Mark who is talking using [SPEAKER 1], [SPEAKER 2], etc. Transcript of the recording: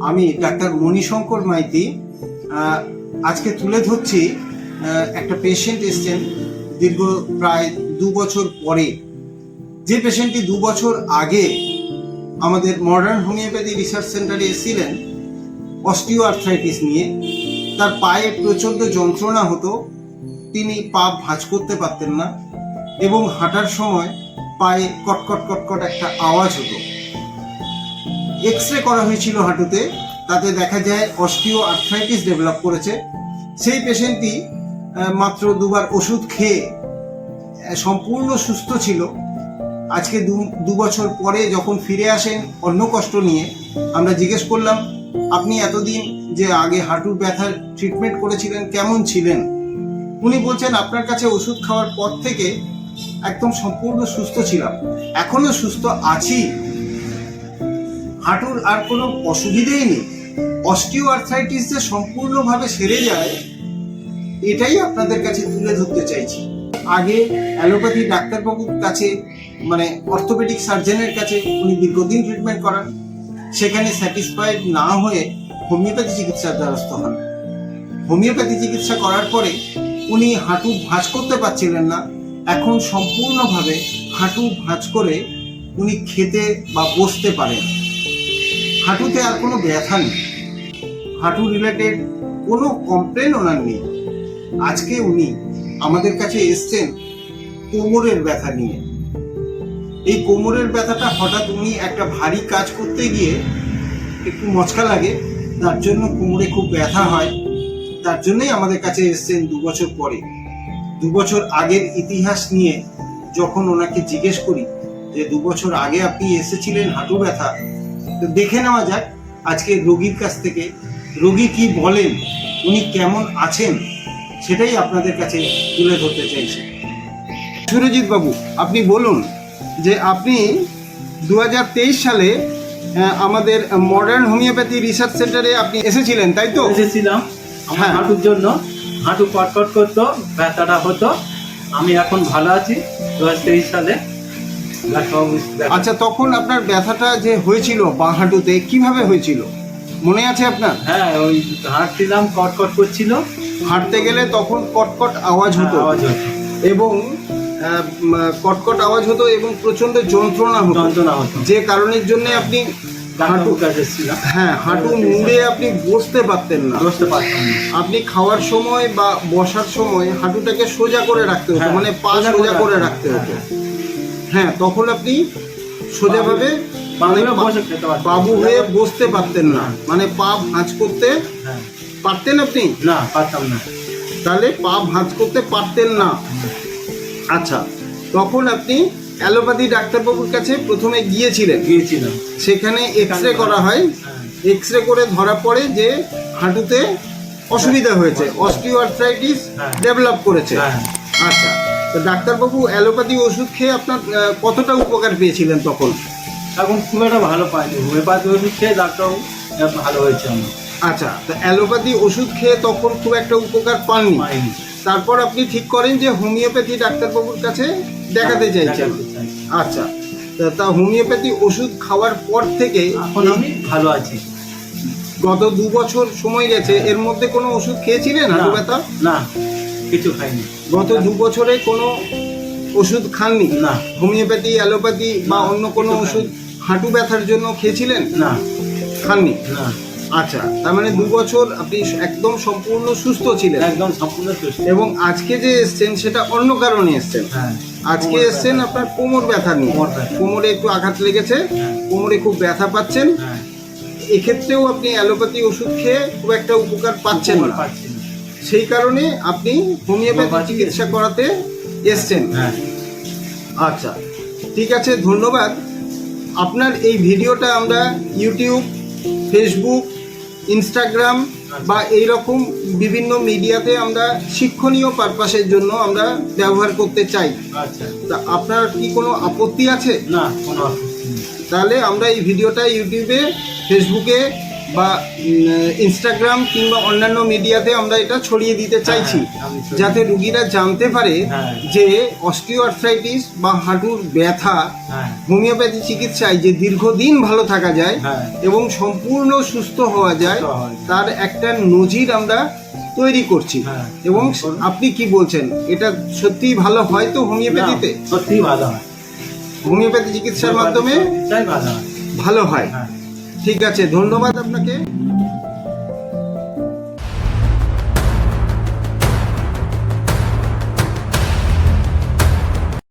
[SPEAKER 1] আমি ডাক্তার মণিশঙ্কর মাইতি আজকে তুলে ধরছি একটা পেশেন্ট এসছেন দীর্ঘ প্রায় 2 বছর পরে। যে পেশেন্টটি 2 বছর আগে আমাদের মডার্ন হোমিওপ্যাথি রিসার্চ সেন্টারে এসেছিলেন অস্টিও আর্থ্রাইটিস নিয়ে। তার পায়ে প্রচণ্ড যন্ত্রণা হতো, তিনি পা ভাঁজ করতে পারতেন না এবং হাঁটার সময় পায়ে কটকট কটকট একটা আওয়াজ হতো। এক্সরে করা হয়েছিল হাঁটুতে, তাতে দেখা যায় অস্টিও আর্থ্রাইটিস ডেভেলপ করেছে। সেই পেশেন্টটি মাত্র 2 বার ওষুধ খেয়ে সম্পূর্ণ সুস্থ ছিল। আজকে 2 বছর পরে যখন ফিরে আসেন অন্য কষ্ট নিয়ে, আমরা জিজ্ঞেস করলাম আপনি এতদিন যে আগে হাঁটুর ব্যথার ট্রিটমেন্ট করেছিলেন কেমন ছিলেন। উনি বলছেন আপনার কাছে ওষুধ খাওয়ার পর থেকে একদম সম্পূর্ণ সুস্থ ছিলাম, এখনো সুস্থ আছি, হাঁটুর আর কোনো অসুবিধেই নেই। অস্টিও আর্থ্রাইটিস যে সম্পূর্ণভাবে সেরে যায় এটাই আপনাদের কাছে তুলে ধরতে চাইছি। আগে অ্যালোপ্যাথি ডাক্তারবাবুর কাছে মানে অর্থোপেডিক সার্জনের কাছে উনি দীর্ঘদিন ট্রিটমেন্ট করান, সেখানে স্যাটিসফাইড না হয়ে হোমিওপ্যাথি চিকিৎসার দ্বারস্থ হন। হোমিওপ্যাথি চিকিৎসা করার পরে উনি হাঁটু ভাঁজ করতে পারছিলেন না, এখন সম্পূর্ণভাবে হাঁটু ভাঁজ করে উনি খেতে বা বসতে পারেন। হাঁটুতে আর কোনো ব্যথা নেই, হাঁটু রিলেটেড কোনো কমপ্লেন ওনার নেই। আজকে উনি আমাদের কাছে এসছেন কোমরের ব্যথা নিয়ে। এই কোমরের ব্যথাটা হঠাৎ উনি একটা ভারী কাজ করতে গিয়ে একটু মচকা লাগে, তার জন্য কোমরে খুব ব্যথা হয়, তার জন্যই আমাদের কাছে এসছেন 2 বছর পরে। 2 বছর আগের ইতিহাস নিয়ে যখন ওনাকে জিজ্ঞেস করি যে 2 বছর আগে আপনি এসেছিলেন হাঁটু ব্যথা, তো দেখে নেওয়া যাক আজকে রোগীর কাছ থেকে রোগী কি বলেন, উনি কেমন আছেন, সেটাই আপনাদের কাছে তুলে ধরতে চাইছি। সুরজিৎ বাবু, আপনি বলুন যে আপনি 2023 সালে আমাদের মডার্ন হোমিওপ্যাথি রিসার্চ সেন্টারে আপনি এসেছিলেন, তাই তো?
[SPEAKER 2] এসেছিলাম আমার হাঁটুর জন্য। হাঁটু কটকট করতো, ব্যথাটা হতো। আমি এখন ভালো আছি 2023 সালে।
[SPEAKER 1] আচ্ছা, তখন আপনার ব্যথাটা যে হয়েছিল বাঁ হাঁটুতে কিভাবে হয়েছিল মনে আছে আপনার?
[SPEAKER 2] হ্যাঁ, ওই হাঁটছিলাম, কটকট করছিল।
[SPEAKER 1] হাঁটতে গেলে তখন কটকট আওয়াজ হতো এবং কটকট আওয়াজ হতো এবং প্রচন্ড যন্ত্রণা হতো, যে কারণের জন্য আপনি হাঁটু হাঁটু মুড়ে আপনি বসতে পারতেন না। আপনি খাওয়ার সময় বা বসার সময় হাঁটুটাকে সোজা করে রাখতে হতো, মানে পা সোজা করে রাখতে হতো। হ্যাঁ, তখন আপনি সোজাভাবে বাবু হয়ে বসতে পারতেন না, মানে পা ভাঁজ করতে পারতেন আপনি?
[SPEAKER 2] না, পারতাম না।
[SPEAKER 1] তাহলে পা ভাঁজ করতে পারতেন না। আচ্ছা, তখন আপনি অ্যালোপ্যাথি ডাক্তারবাবুর কাছে প্রথমে গিয়েছিলাম, সেখানে এক্সরে করা হয়। এক্সরে করে ধরা পড়ে যে হাঁটুতে অসুবিধা হয়েছে, অস্টিও আর্থ্রাইটিস ডেভেলপ করেছে। আচ্ছা, তো ডাক্তারবাবু অ্যালোপ্যাথি ওষুধ খেয়ে আপনার কতটা উপকার পেয়েছিলেন তখন?
[SPEAKER 2] এখন খুব একটা ভালো পাইনি, হোমিওপ্যাথি ওষুধ খেয়ে ডাক্তারবাবু ভালো হয়েছে আমার।
[SPEAKER 1] আচ্ছা, তো অ্যালোপ্যাথি ওষুধ খেয়ে তখন খুব একটা উপকার পাননি, তারপর আপনি ঠিক করেন যে হোমিওপ্যাথি ডাক্তারবাবুর কাছে দেখাতে চাইছেন। আচ্ছা, তা হোমিওপ্যাথি ওষুধ খাওয়ার পর থেকে
[SPEAKER 2] এখন আমি ভালো আছি।
[SPEAKER 1] গত 2 বছর সময় গেছে, এর মধ্যে কোনো ওষুধ খেয়েছিলেন হাঁটু ব্যথা?
[SPEAKER 2] না, কিছু খাইনি।
[SPEAKER 1] গত 2 বছরে কোনো ওষুধ খাননি?
[SPEAKER 2] না।
[SPEAKER 1] হোমিওপ্যাথি, অ্যালোপ্যাথি বা অন্য কোনো ওষুধ হাঁটু ব্যথার জন্য খেয়েছিলেন?
[SPEAKER 2] না,
[SPEAKER 1] খাননি।
[SPEAKER 2] না।
[SPEAKER 1] আচ্ছা, তার মানে 2 বছর আপনি একদম সম্পূর্ণ সুস্থ ছিলেন?
[SPEAKER 2] একদম সম্পূর্ণ সুস্থ।
[SPEAKER 1] এবং আজকে যে এসছেন সেটা অন্য কারণে এসছেন। আজকে এসছেন আপনার কোমর ব্যথা নিয়ে। কোমরে একটু আঘাত লেগেছে, কোমরে খুব ব্যথা পাচ্ছেন। এক্ষেত্রেও আপনি অ্যালোপ্যাথি ওষুধ খেয়ে খুব একটা উপকার পাচ্ছেন না, সেই কারণে আপনি হোমিওপ্যাথি চিকিৎসা করাতে এসছেন। আচ্ছা, ঠিক আছে, ধন্যবাদ। আপনার এই ভিডিওটা আমরা ইউটিউব, ফেসবুক, ইনস্টাগ্রাম বা এইরকম বিভিন্ন মিডিয়াতে আমরা শিক্ষণীয় পারপাসের জন্য আমরা ব্যবহার করতে চাই। তা আপনার কি কোনো আপত্তি আছে?
[SPEAKER 2] না, কোনো আপত্তি নেই।
[SPEAKER 1] তাহলে আমরা এই ভিডিওটা ইউটিউবে, ফেসবুকে বা ইনস্টাগ্রাম কিংবা অন্যান্য মিডিয়াতে আমরা এটা ছড়িয়ে দিতে চাইছি,
[SPEAKER 2] আমি তো-
[SPEAKER 1] যাতে রুগীরা জানতে পারে
[SPEAKER 2] হ্যাঁ।
[SPEAKER 1] যে অস্টিওআর্থ্রাইটিস বা হাঁটুর ব্যথা
[SPEAKER 2] হ্যাঁ
[SPEAKER 1] হোমিওপ্যাথি চিকিৎসায় যে দীর্ঘদিন ভালো থাকা যায়
[SPEAKER 2] হ্যাঁ
[SPEAKER 1] এবং সম্পূর্ণ সুস্থ হওয়া যায়,
[SPEAKER 2] সুস্থ হওয়া যায়।
[SPEAKER 1] তার একটা নজির আমরা তৈরি করছি।
[SPEAKER 2] হ্যাঁ।
[SPEAKER 1] এবং আপনি কি বলছেন, এটা সত্যিই ভালো হয় তো হোমিওপ্যাথিতে?
[SPEAKER 2] না, সত্যিই ভালো হয়।
[SPEAKER 1] হোমিওপ্যাথি চিকিৎসার মাধ্যমে
[SPEAKER 2] চিকিৎসাই ভালো হয়।
[SPEAKER 1] ভালো হয়।
[SPEAKER 2] হ্যাঁ
[SPEAKER 1] ঠিক আছে, ধন্যবাদ আপনাকে।